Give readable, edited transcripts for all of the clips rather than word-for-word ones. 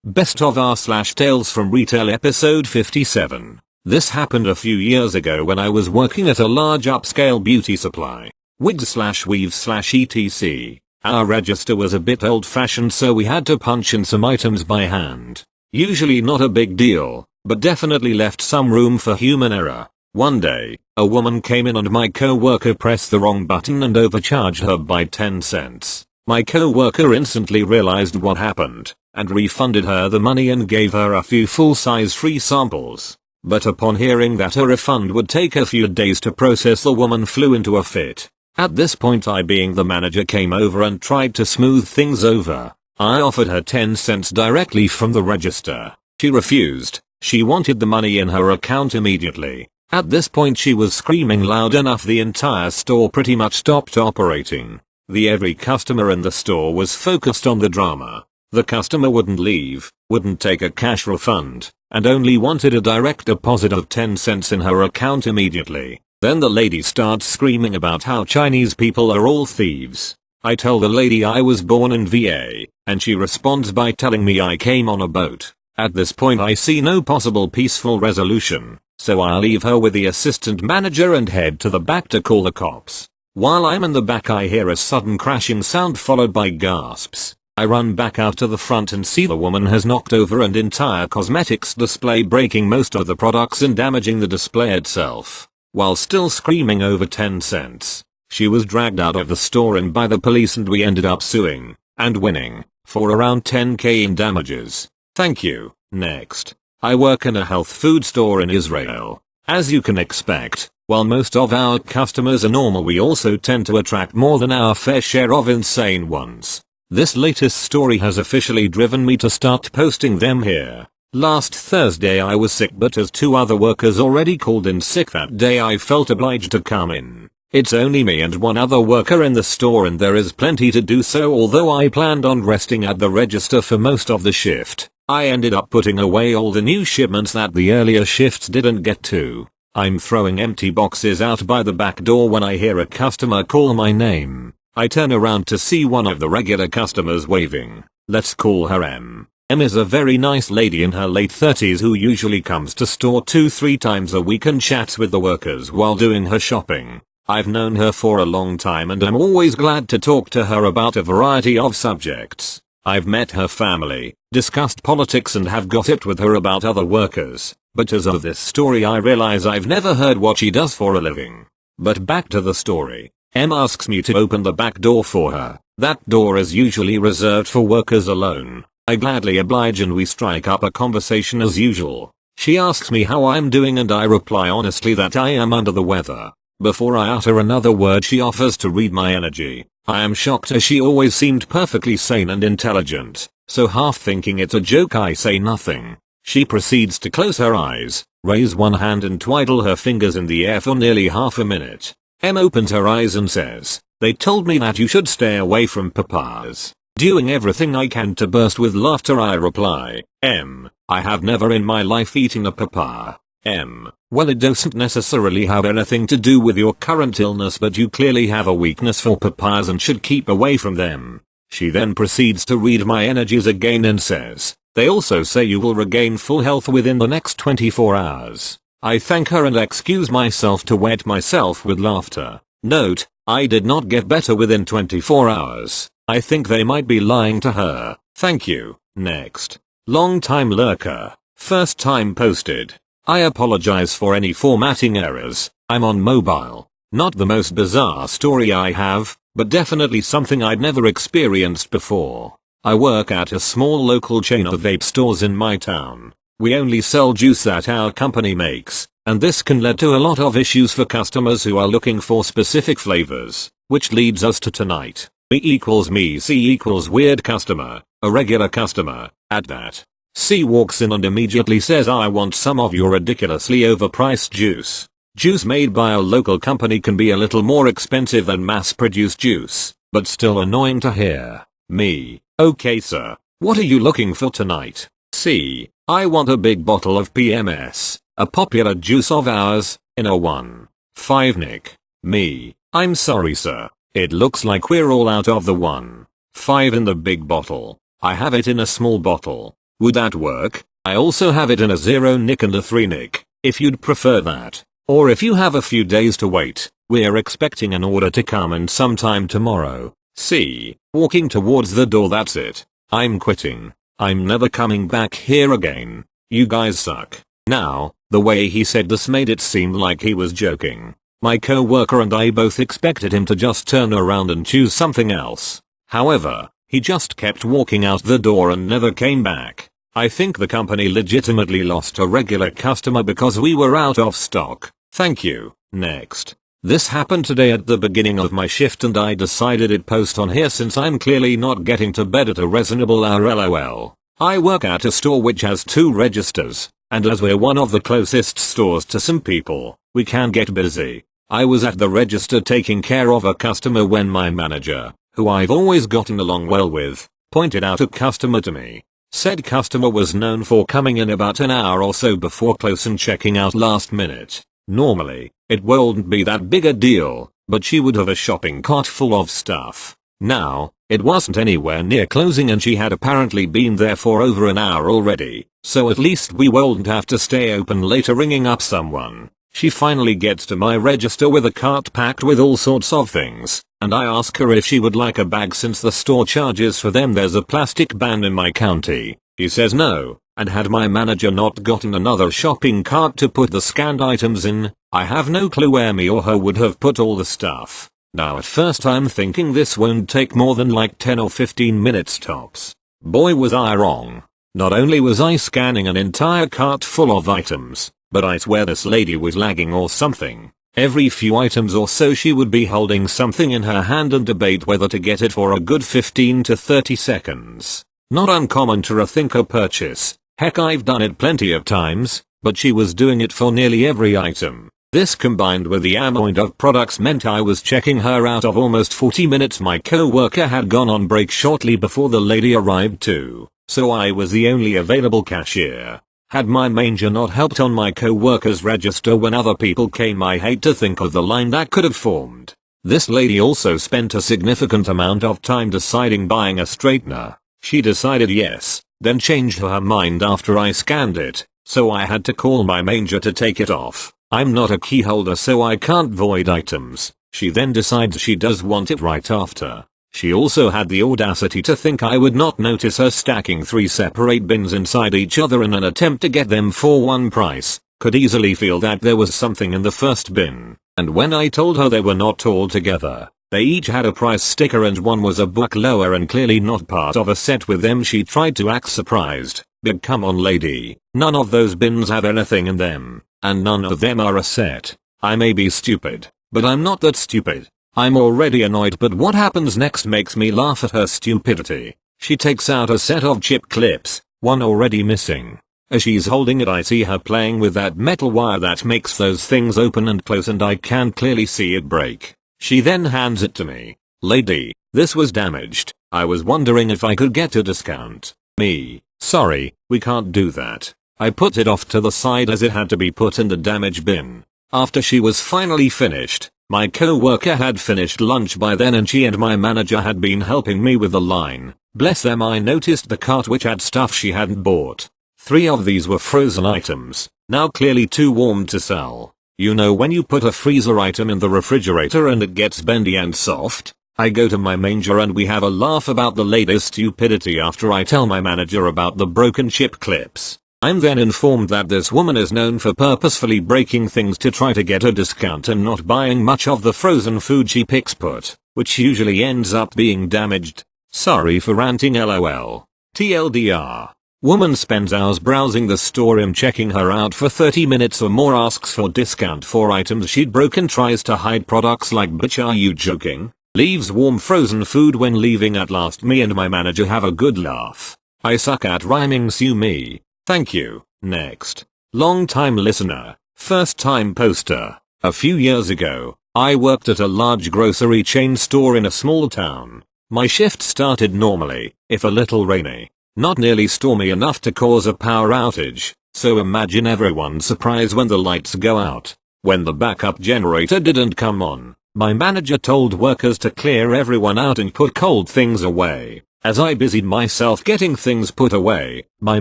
Best of R / Tales from Retail episode 57. This happened a few years ago when I was working at a large upscale beauty supply. Wigs / weaves / etc. Our register was a bit old fashioned, so we had to punch in some items by hand. Usually not a big deal, but definitely left some room for human error. One day, a woman came in and my co-worker pressed the wrong button and overcharged her by 10 cents. My co-worker instantly realized what happened and refunded her the money and gave her a few full-size free samples. But upon hearing that a refund would take a few days to process, the woman flew into a fit. At this point, I, being the manager, came over and tried to smooth things over. I offered her 10 cents directly from the register. She refused. She wanted the money in her account immediately. At this point she was screaming loud enough the entire store pretty much stopped operating. Every customer in the store was focused on the drama. The customer wouldn't leave, wouldn't take a cash refund, and only wanted a direct deposit of 10 cents in her account immediately. Then the lady starts screaming about how Chinese people are all thieves. I tell the lady I was born in VA, and she responds by telling me I came on a boat. At this point I see no possible peaceful resolution, so I leave her with the assistant manager and head to the back to call the cops. While I'm in the back, I hear a sudden crashing sound followed by gasps. I run back out to the front and see the woman has knocked over an entire cosmetics display, breaking most of the products and damaging the display itself. While still screaming over 10 cents, she was dragged out of the store and by the police, and we ended up suing and winning for around 10k in damages. Thank you. Next. I work in a health food store in Israel. As you can expect, while most of our customers are normal, we also tend to attract more than our fair share of insane ones. This latest story has officially driven me to start posting them here. Last Thursday I was sick, but as 2 other workers already called in sick that day, I felt obliged to come in. It's only me and 1 other worker in the store, and there is plenty to do, so although I planned on resting at the register for most of the shift, I ended up putting away all the new shipments that the earlier shifts didn't get to. I'm throwing empty boxes out by the back door when I hear a customer call my name. I turn around to see one of the regular customers waving. Let's call her M. M is a very nice lady in her late 30s who usually comes to store 2-3 times a week and chats with the workers while doing her shopping. I've known her for a long time and I'm always glad to talk to her about a variety of subjects. I've met her family, discussed politics, and have gossiped with her about other workers. But as of this story I realize I've never heard what she does for a living. But back to the story. M asks me to open the back door for her. That door is usually reserved for workers alone. I gladly oblige and we strike up a conversation as usual. She asks me how I'm doing and I reply honestly that I am under the weather. Before I utter another word, she offers to read my energy. I am shocked as she always seemed perfectly sane and intelligent, so half thinking it's a joke I say nothing. She proceeds to close her eyes, raise one hand and twiddle her fingers in the air for nearly half a minute. M opens her eyes and says, "They told me that you should stay away from papas." Doing everything I can to burst with laughter, I reply, "M, I have never in my life eaten a papa." M, well, it doesn't necessarily have anything to do with your current illness, but you clearly have a weakness for papas and should keep away from them. She then proceeds to read my energies again and says, "They also say you will regain full health within the next 24 hours. I thank her and excuse myself to wet myself with laughter. Note, I did not get better within 24 hours. I think they might be lying to her. Thank you. Next. Long time lurker. First time posted. I apologize for any formatting errors. I'm on mobile. Not the most bizarre story I have, but definitely something I'd never experienced before. I work at a small local chain of vape stores in my town. We only sell juice that our company makes, and this can lead to a lot of issues for customers who are looking for specific flavors, which leads us to tonight. B equals me, C equals weird customer, a regular customer. At that, C walks in and immediately says, "I want some of your ridiculously overpriced juice." Juice made by a local company can be a little more expensive than mass-produced juice, but still annoying to hear. Me, "Okay sir, what are you looking for tonight?" C, "I want a big bottle of PMS, a popular juice of ours, in a 1.5 Nick." Me, "I'm sorry sir, it looks like we're all out of the 1.5 in the big bottle. I have it in a small bottle." Would that work? I also have it in a 0 nick and a 3 nick, if you'd prefer that. Or if you have a few days to wait, we're expecting an order to come in sometime tomorrow. See, walking towards the door. That's it. I'm quitting. I'm never coming back here again. You guys suck. Now, the way he said this made it seem like he was joking. My co-worker and I both expected him to just turn around and choose something else. However, he just kept walking out the door and never came back. I think the company legitimately lost a regular customer because we were out of stock. Thank you. Next. This happened today at the beginning of my shift and I decided I'd post on here since I'm clearly not getting to bed at a reasonable hour. LOL. I work at a store which has 2 registers, and as we're one of the closest stores to some people, we can get busy. I was at the register taking care of a customer when my manager, who I've always gotten along well with, pointed out a customer to me. Said customer was known for coming in about an hour or so before close and checking out last minute. Normally, it wouldn't be that big a deal, but she would have a shopping cart full of stuff. Now, it wasn't anywhere near closing and she had apparently been there for over an hour already, so at least we wouldn't have to stay open later ringing up someone. She finally gets to my register with a cart packed with all sorts of things, and I ask her if she would like a bag since the store charges for them. There's a plastic ban in my county. She says no, and had my manager not gotten another shopping cart to put the scanned items in, I have no clue where me or her would have put all the stuff. Now at first I'm thinking this won't take more than like 10 or 15 minutes tops. Boy was I wrong. Not only was I scanning an entire cart full of items, but I swear this lady was lagging or something. Every few items or so she would be holding something in her hand and debate whether to get it for a good 15 to 30 seconds. Not uncommon to rethink a purchase. Heck, I've done it plenty of times, but she was doing it for nearly every item. This combined with the amount of products meant I was checking her out of almost 40 minutes. My co-worker had gone on break shortly before the lady arrived too, so I was the only available cashier. Had my manager not helped on my co-worker's register when other people came, I hate to think of the line that could have formed. This lady also spent a significant amount of time deciding buying a straightener. She decided yes, then changed her mind after I scanned it, so I had to call my manager to take it off. I'm not a key holder so I can't void items. She then decides she does want it right after. She also had the audacity to think I would not notice her stacking 3 separate bins inside each other in an attempt to get them for one price. Could easily feel that there was something in the first bin, and when I told her they were not all together, they each had a price sticker and one was a buck lower and clearly not part of a set with them, she tried to act surprised. But come on lady, none of those bins have anything in them, and none of them are a set. I may be stupid, but I'm not that stupid. I'm already annoyed, but what happens next makes me laugh at her stupidity. She takes out a set of chip clips, one already missing. As she's holding it I see her playing with that metal wire that makes those things open and close and I can clearly see it break. She then hands it to me. Lady, this was damaged. I was wondering if I could get a discount. Me, sorry, we can't do that. I put it off to the side as it had to be put in the damage bin. After she was finally finished, my co-worker had finished lunch by then and she and my manager had been helping me with the line. Bless them, I noticed the cart which had stuff she hadn't bought. 3 of these were frozen items, now clearly too warm to sell. You know when you put a freezer item in the refrigerator and it gets bendy and soft? I go to my manager and we have a laugh about the latest stupidity after I tell my manager about the broken chip clips. I'm then informed that this woman is known for purposefully breaking things to try to get a discount and not buying much of the frozen food she picks put, which usually ends up being damaged. Sorry for ranting lol. TLDR. Woman spends hours browsing the store and checking her out for 30 minutes or more, asks for discount for items she'd broken, tries to hide products like bitch are you joking? Leaves warm frozen food when leaving at last. Me and my manager have a good laugh. I suck at rhyming, sue me. Thank you. Next. Long time listener, first time poster. A few years ago, I worked at a large grocery chain store in a small town. My shift started normally, if a little rainy. Not nearly stormy enough to cause a power outage, so imagine everyone's surprise when the lights go out. When the backup generator didn't come on, my manager told workers to clear everyone out and put cold things away. As I busied myself getting things put away, my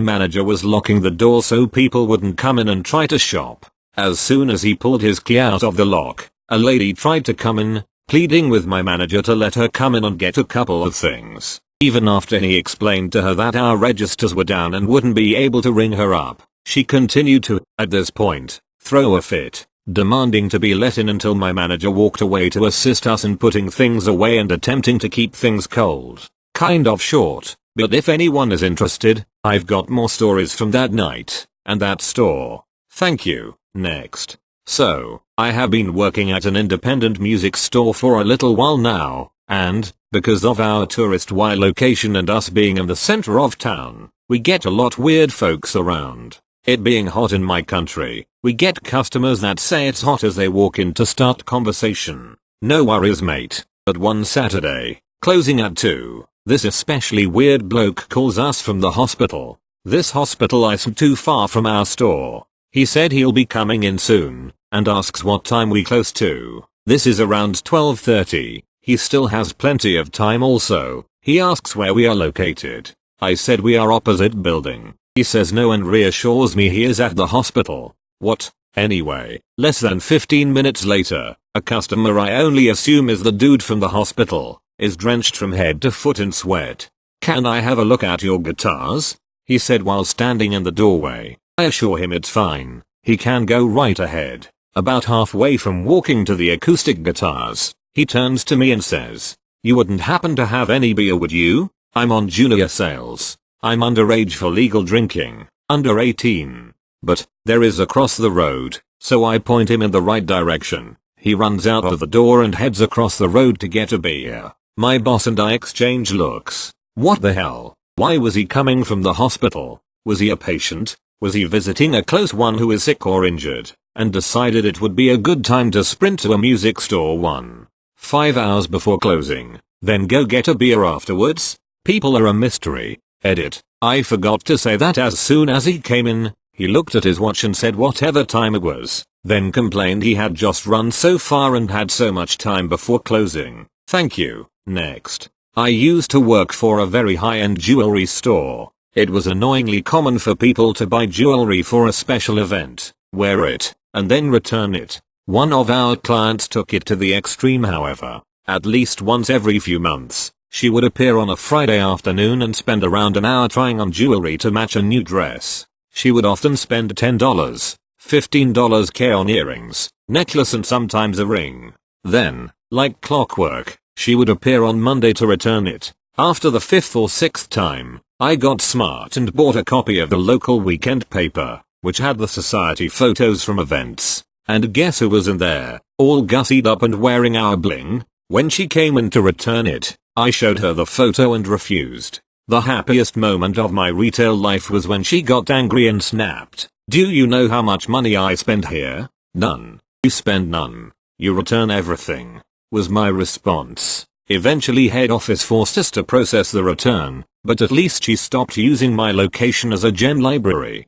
manager was locking the door so people wouldn't come in and try to shop. As soon as he pulled his key out of the lock, a lady tried to come in, pleading with my manager to let her come in and get a couple of things. Even after he explained to her that our registers were down and wouldn't be able to ring her up, she continued to, at this point, throw a fit, demanding to be let in until my manager walked away to assist us in putting things away and attempting to keep things cold. Kind of short, but if anyone is interested, I've got more stories from that night and that store. Thank you. Next. So, I have been working at an independent music store for a little while now, and, because of our tourist-y location and us being in the center of town, we get a lot weird folks around. It being hot in my country, we get customers that say it's hot as they walk in to start conversation. No worries mate. But one Saturday, closing at 2, this especially weird bloke calls us from the hospital. This hospital isn't too far from our store. He said he'll be coming in soon, and asks what time we close to. This is around 12:30. He still has plenty of time also. He asks where we are located. I said we are opposite building. He says no and reassures me he is at the hospital. What? Anyway, less than 15 minutes later, a customer I only assume is the dude from the hospital, is drenched from head to foot in sweat. Can I have a look at your guitars? He said while standing in the doorway. I assure him it's fine. He can go right ahead. About halfway from walking to the acoustic guitars, he turns to me and says, "You wouldn't happen to have any beer, would you? I'm on junior sales. I'm underage for legal drinking, under 18. But, there is across the road," so I point him in the right direction. He runs out of the door and heads across the road to get a beer. My boss and I exchange looks. What the hell? Why was he coming from the hospital? Was he a patient? Was he visiting a close one who is sick or injured, and decided it would be a good time to sprint to a music store 1.5 hours before closing, then go get a beer afterwards? People are a mystery. Edit. I forgot to say that as soon as he came in, he looked at his watch and said whatever time it was, then complained he had just run so far and had so much time before closing. Thank you. Next. I used to work for a very high-end jewelry store. It was annoyingly common for people to buy jewelry for a special event, wear it, and then return it. One of our clients took it to the extreme however. At least once every few months, she would appear on a Friday afternoon and spend around an hour trying on jewelry to match a new dress. She would often spend $10, $15 on earrings, necklace and sometimes a ring. Then, like clockwork, she would appear on Monday to return it. After the 5th or 6th time, I got smart and bought a copy of the local weekend paper, which had the society photos from events. And guess who was in there, all gussied up and wearing our bling? When she came in to return it, I showed her the photo and refused. The happiest moment of my retail life was when she got angry and snapped, "Do you know how much money I spend here? None. You spend none. You return everything," was my response. Eventually head office forced us to process the return, but at least she stopped using my location as a gem library.